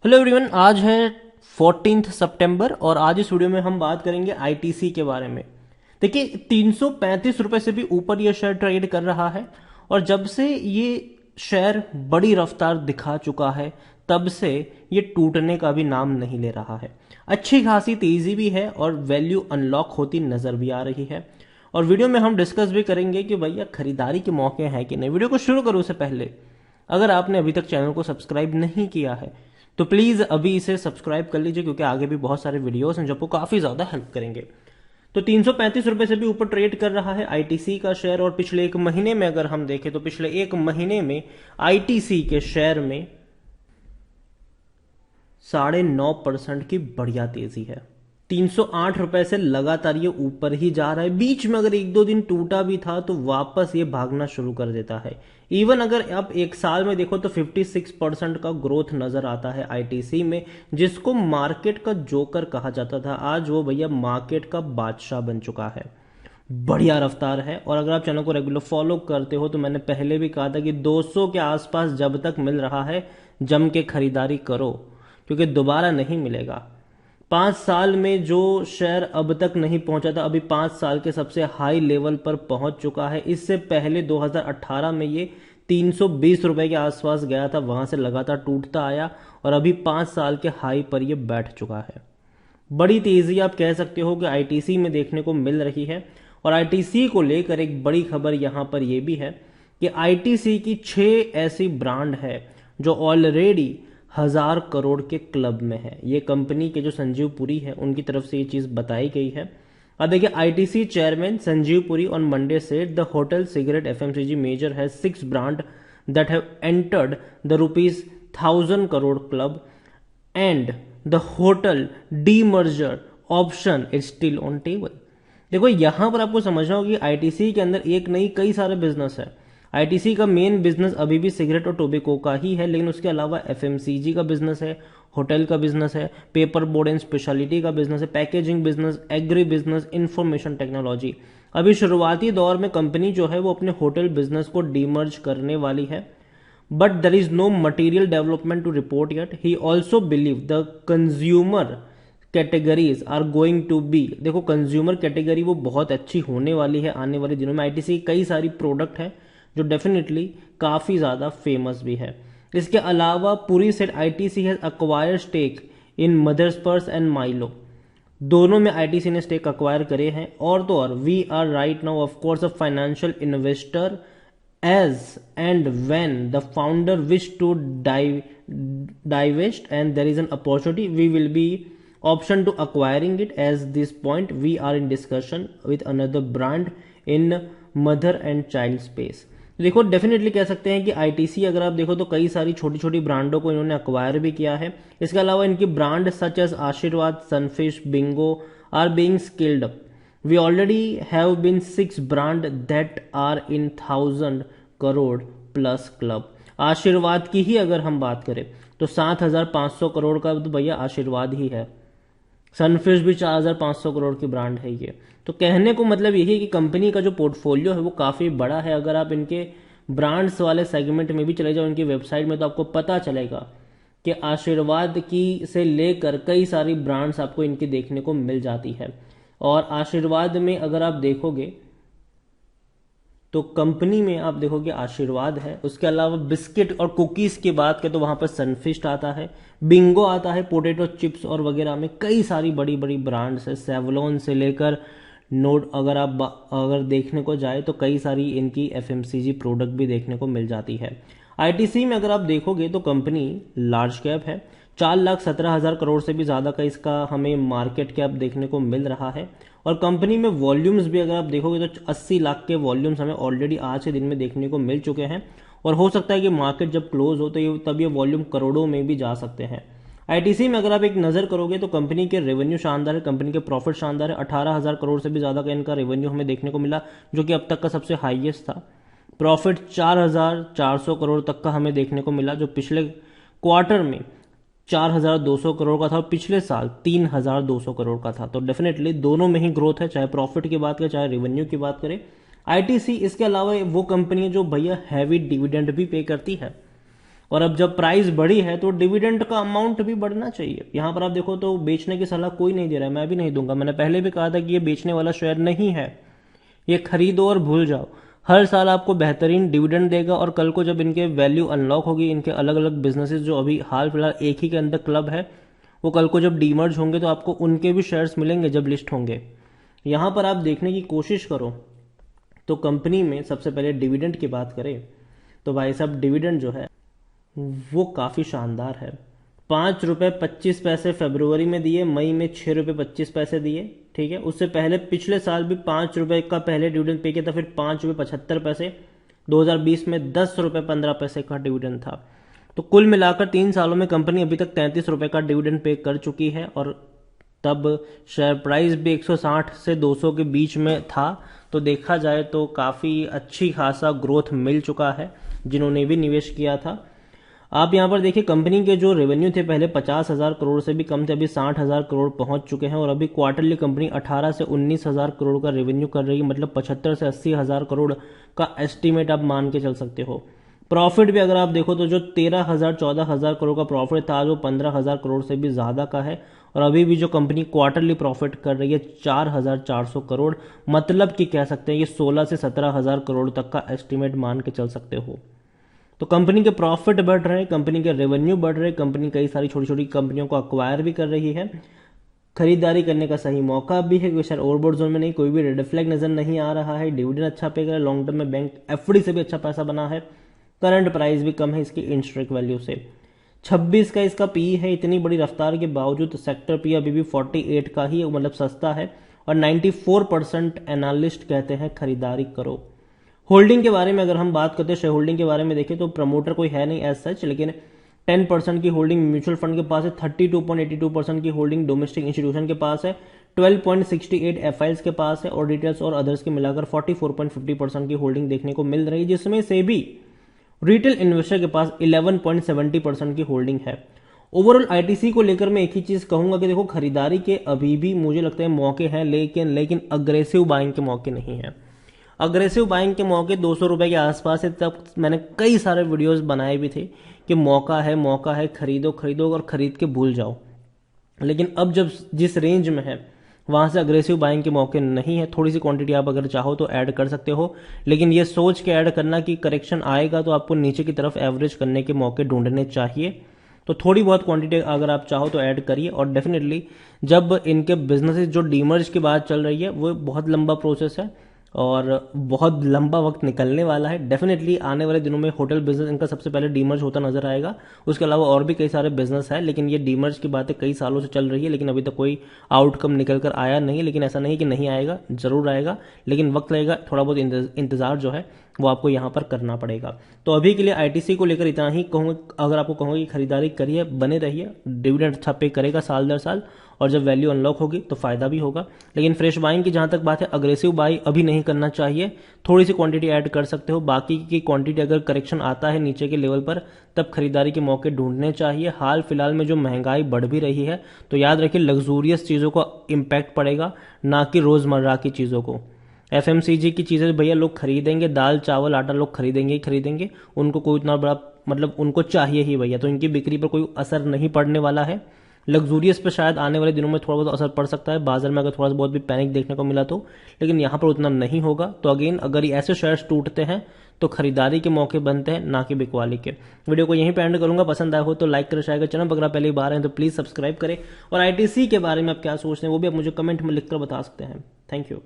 Hello everyone, आज है 14 सितंबर और आज इस वीडियो में हम बात करेंगे आईटीसी के बारे में। देखिए, 335 रुपये से भी ऊपर ये शेयर ट्रेड कर रहा है और जब से ये शेयर बड़ी रफ्तार दिखा चुका है तब से ये टूटने का भी नाम नहीं ले रहा है। अच्छी खासी तेजी भी है और वैल्यू अनलॉक होती नजर भी आ रही है। और वीडियो में हम डिस्कस भी करेंगे कि भैया खरीदारी के मौके हैं कि नहीं। वीडियो को शुरू करूं से पहले अगर आपने अभी तक चैनल को सब्सक्राइब नहीं किया है तो प्लीज अभी इसे सब्सक्राइब कर लीजिए, क्योंकि आगे भी बहुत सारे वीडियोस हैं जो आपको काफी ज्यादा हेल्प करेंगे। तो 335 रुपए से भी ऊपर ट्रेड कर रहा है आईटीसी का शेयर। और पिछले एक महीने में अगर हम देखें तो पिछले एक महीने में आईटीसी के शेयर में 9.5% की बढ़िया तेजी है। 308 रुपए से लगातार ये ऊपर ही जा रहा है। बीच में अगर एक दो दिन टूटा भी था तो वापस ये भागना शुरू कर देता है। इवन अगर आप एक साल में देखो तो 56% का ग्रोथ नजर आता है आईटीसी में, जिसको मार्केट का जोकर कहा जाता था। आज वो भैया मार्केट का बादशाह बन चुका है। बढ़िया रफ्तार है। और अगर आप चैनल को रेगुलर फॉलो करते हो तो मैंने पहले भी कहा था कि 200 के आसपास जब तक मिल रहा है जम के खरीदारी करो, क्योंकि दोबारा नहीं मिलेगा। 5 साल में जो शेयर अब तक नहीं पहुंचा था, अभी 5 साल के सबसे हाई लेवल पर पहुंच चुका है। इससे पहले 2018 में ये 320 रुपए के आसपास गया था, वहां से लगातार टूटता आया और अभी 5 साल के हाई पर ये बैठ चुका है। बड़ी तेजी आप कह सकते हो कि आईटीसी में देखने को मिल रही है। और आईटीसी को लेकर एक बड़ी खबर यहां पर यह भी है कि आईटीसी की 6 ऐसी ब्रांड है जो ऑलरेडी 1,000 करोड़ के क्लब में है। ये कंपनी के जो संजीव पुरी है उनकी तरफ से ये चीज बताई गई है। अब देखिए, ITC chairman Sanjiv Puri on Monday said the hotel cigarette FMCG major has 6 brand that have entered the ₹1,000 crore club and the hotel demerger option is still on table. देखो, यहां पर आपको समझना होगा कि आईटीसी के अंदर एक नहीं कई सारे बिजनेस है। आईटीसी का मेन बिजनेस अभी भी सिगरेट और टोबैको का ही है, लेकिन उसके अलावा एफएमसीजी का बिजनेस है, होटल का बिजनेस है, पेपर बोर्ड एंड स्पेशलिटी का बिजनेस है, packaging business, agri business, information technology. अभी शुरुआती दौर में कंपनी जो है वो अपने होटल बिजनेस को डीमर्ज करने वाली है, but there is no material development to report yet. He also believe the consumer categories are going to be, देखो कंज्यूमर कैटेगरी वो बहुत अच्छी होने वाली है आने वाले दिनों में। आईटीसी की कई सारी प्रोडक्ट है जो डेफिनेटली काफी ज्यादा फेमस भी है। इसके अलावा पूरी set ITC has acquire stake in Mother Sparsh and Mylo, दोनों में आईटीसी ने स्टेक अक्वायर करे हैं। और तो और we are right now of course a financial investor as and when the founder wish to divest and there is an opportunity, we will be option to acquiring it. As this point we are in discussion with another brand in mother and child space। देखो, definitely कह सकते हैं कि ITC अगर आप देखो तो कई सारी छोटी छोटी ब्रांडों को इन्होंने अक्वायर भी किया है। इसके अलावा इनकी brand such as Aashirvaad, Sunfeast, Bingo are being scaled up. We already have been 6 brand that are in 1,000 crore plus club. आशीर्वाद की ही अगर हम बात करें तो 7,500 करोड़ का तो भैया आशीर्वाद ही है। सनफिश भी 4,500 करोड़ की ब्रांड है ये। तो कहने को मतलब यही है कि कंपनी का जो पोर्टफोलियो है वो काफी बड़ा है। अगर आप इनके ब्रांड्स वाले सेगमेंट में भी चले जाओ इनकी वेबसाइट में तो आपको पता चलेगा कि आशीर्वाद की से लेकर कई सारी ब्रांड्स आपको इनकी देखने को मिल जाती है। और आशीर्वाद में अगर आप देखोगे तो कंपनी में आप देखोगे आशीर्वाद है, उसके अलावा बिस्किट और कुकीज की बात करें तो वहां पर सनफिस्ट आता है, बिंगो आता है, पोटैटो चिप्स और वगैरह में कई सारी बड़ी बड़ी ब्रांड्स है। सेवलॉन से लेकर नोट अगर देखने को जाए तो कई सारी इनकी एफएमसीजी प्रोडक्ट भी देखने को मिल जाती है। आईटीसी में अगर आप देखोगे तो कंपनी लार्ज कैप है, 4,17,000 करोड़ से भी ज्यादा का इसका हमें मार्केट कैप देखने को मिल रहा है। और कंपनी में वॉल्यूम्स भी अगर आप देखोगे तो 80 लाख के वॉल्यूम्स हमें ऑलरेडी आज के दिन में देखने को मिल चुके हैं। और हो सकता है कि मार्केट जब क्लोज हो तो तब ये वॉल्यूम करोड़ों में भी जा सकते हैं। आईटीसी में अगर आप एक नजर करोगे तो कंपनी के रेवेन्यू शानदार है, कंपनी के प्रॉफिट शानदार है। 18,000 करोड़ से भी ज्यादा का इनका रेवेन्यू हमें देखने को मिला, जो कि अब तक का सबसे हाईएस्ट था। प्रॉफिट 4,400 करोड़ तक का हमें देखने को मिला, जो पिछले क्वार्टर में 4,200 करोड़ का था और पिछले साल 3,200 करोड़ का था। तो डेफिनेटली दोनों में ही ग्रोथ है, चाहे प्रॉफिट की बात करें चाहे रेवेन्यू की बात करें। आईटीसी इसके अलावा वो कंपनी है जो भैया हैवी डिविडेंड भी पे करती है। और अब जब प्राइस बढ़ी है तो डिविडेंड का अमाउंट भी बढ़ना चाहिए। यहां पर आप देखो तो बेचने की सलाह कोई नहीं दे रहा है, मैं भी नहीं दूंगा। मैंने पहले भी कहा था कि ये बेचने वाला शेयर नहीं है, ये खरीदो और भूल जाओ। हर साल आपको बेहतरीन डिविडेंड देगा और कल को जब इनके वैल्यू अनलॉक होगी, इनके अलग अलग बिजनेसेस जो अभी हाल फिलहाल एक ही के अंदर क्लब है, वो कल को जब डीमर्ज होंगे तो आपको उनके भी शेयर्स मिलेंगे जब लिस्ट होंगे। यहां पर आप देखने की कोशिश करो तो कंपनी में सबसे पहले डिविडेंड की बात करें तो भाई साहब डिविडेंड जो है वो काफ़ी शानदार है। 5 रुपये 25 पैसे फरवरी में दिए, मई में 6 रुपये 25 पैसे दिए, ठीक है। उससे पहले पिछले साल भी 5 रुपये का पहले डिविडेंड पे किया था, फिर 5 रुपये 75 पैसे। 2020 में 10 रुपये 15 पैसे का डिविडेंड था। तो कुल मिलाकर 3 सालों में कंपनी अभी तक 33 रुपये का डिविडेंड पे कर चुकी है और तब शेयर प्राइस भी 160 से 200 के बीच में था। तो देखा जाए तो काफ़ी अच्छी खासा ग्रोथ मिल चुका है जिन्होंने भी निवेश किया था। आप यहाँ पर देखिए कंपनी के जो रेवेन्यू थे पहले 50,000 करोड़ से भी कम थे, अभी 60,000 करोड़ पहुंच चुके हैं और अभी क्वार्टरली कंपनी 18 से 19,000 करोड़ का रेवेन्यू कर रही है, मतलब 75 से 80,000 करोड़ का एस्टीमेट आप मान के चल सकते हो। प्रॉफिट भी अगर आप देखो तो जो 13,000 14,000 करोड़ का प्रॉफिट था, जो 15,000 करोड़ से भी ज्यादा का है। और अभी भी जो कंपनी क्वार्टरली प्रॉफिट कर रही है 4,400 करोड़, मतलब कि कह सकते हैं ये 16 से 17,000 करोड़ तक का एस्टीमेट मान के चल सकते हो। तो कंपनी के प्रॉफिट बढ़ रहे हैं, कंपनी के रेवेन्यू बढ़ रहे हैं, कंपनी कई सारी छोटी छोटी कंपनियों को अक्वायर भी कर रही है। खरीदारी करने का सही मौका भी है, क्योंकि शायद ओवरबोर्ड जोन में नहीं, कोई भी रेड फ्लैग नजर नहीं आ रहा है। डिविडेंड अच्छा पे कर रहा है, लॉन्ग टर्म में बैंक एफडी से भी अच्छा पैसा बना है, करंट प्राइस भी कम है इसकी इंस्ट्रिक वैल्यू से। 26 का इसका पी है, इतनी बड़ी रफ्तार के बावजूद सेक्टर पी अभी भी 48 का ही, मतलब सस्ता है। और 94% एनालिस्ट कहते हैं खरीदारी करो। होल्डिंग के बारे में अगर हम बात करते हैं, शेयर होल्डिंग के बारे में देखें तो प्रमोटर कोई है नहीं एज सच, लेकिन 10% की होल्डिंग म्यूचुअल फंड के पास है, 32.82% की होल्डिंग डोमेस्टिक इंस्टीट्यूशन के पास है, 12.68 एफआईएल्स के पास है और डिटेल्स और अदर्स के मिलाकर 44.50% की होल्डिंग देखने को मिल रही है, जिसमें से भी रिटेल इन्वेस्टर के पास 11.70% की होल्डिंग है। ओवरऑल आईटीसी को लेकर मैं एक ही चीज कहूंगा कि देखो खरीदारी के अभी भी मुझे लगता है मौके हैं, लेकिन अग्रेसिव बाइंग के मौके नहीं है। अग्रेसिव बाइंग के मौके 200 रुपए के आसपास है। तब मैंने कई सारे वीडियोस बनाए भी थे कि मौका है, खरीदो खरीदो और खरीद के भूल जाओ। लेकिन अब जब जिस रेंज में है वहां से अग्रेसिव बाइंग के मौके नहीं है। थोड़ी सी क्वांटिटी आप अगर चाहो तो ऐड कर सकते हो, लेकिन ये सोच के ऐड करना कि करेक्शन आएगा तो आपको नीचे की तरफ एवरेज करने के मौके ढूंढने चाहिए। तो थोड़ी बहुत क्वांटिटी अगर आप चाहो तो ऐड करिए। और डेफिनेटली जब इनके बिजनेसेस जो डीमर्ज की बात चल रही है वो बहुत लंबा प्रोसेस है और बहुत लंबा वक्त निकलने वाला है। डेफिनेटली आने वाले दिनों में होटल बिजनेस इनका सबसे पहले डीमर्ज होता नजर आएगा। उसके अलावा और भी कई सारे बिजनेस है, लेकिन ये डीमर्ज की बातें कई सालों से चल रही है, लेकिन अभी तक कोई आउटकम निकल कर आया नहीं। लेकिन ऐसा नहीं कि नहीं आएगा, जरूर आएगा, लेकिन वक्त लगेगा। थोड़ा बहुत इंतजार जो है वो आपको यहाँ पर करना पड़ेगा। तो अभी के लिए आईटीसी को लेकर इतना ही कहूंगा। अगर आपको कहूंगा कि खरीदारी करिए, बने रहिए, डिविडेंड अच्छा पे करेगा साल दर साल, और जब वैल्यू अनलॉक होगी तो फायदा भी होगा। लेकिन फ्रेश बाइंग की जहां तक बात है, अग्रेसिव बाई अभी नहीं करना चाहिए। थोड़ी सी क्वांटिटी ऐड कर सकते हो, बाकी की क्वांटिटी अगर करेक्शन आता है नीचे के लेवल पर तब खरीदारी के मौके ढूंढने चाहिए। हाल फिलहाल में जो महंगाई बढ़ भी रही है तो याद रखिए लग्जूरियस चीजों को इम्पैक्ट पड़ेगा, ना कि रोजमर्रा की चीजों को। एफएमसीजी की चीजें भैया लोग खरीदेंगे, दाल चावल आटा लोग खरीदेंगे ही खरीदेंगे, उनको कोई इतना बड़ा मतलब उनको चाहिए ही भैया, तो इनकी बिक्री पर कोई असर नहीं पड़ने वाला है। लग्जूरियस पे शायद आने वाले दिनों में थोड़ा बहुत असर पड़ सकता है, बाजार में अगर थोड़ा बहुत भी पैनिक देखने को मिला तो, लेकिन यहां पर उतना नहीं होगा। तो अगेन अगर ये ऐसे शेयर्स टूटते हैं तो खरीदारी के मौके बनते हैं, ना कि बिकवाली के। वीडियो को यहीं पे एंड करूंगा। पसंद आया हो तो लाइक करें, शेयर करें, चैनल पर अगर पहली बार हैं तो प्लीज सब्सक्राइब करें। और आईटीसी के बारे में आप क्या सोचते हैं वो भी आप मुझे कमेंट में लिखकर बता सकते हैं। Thank you.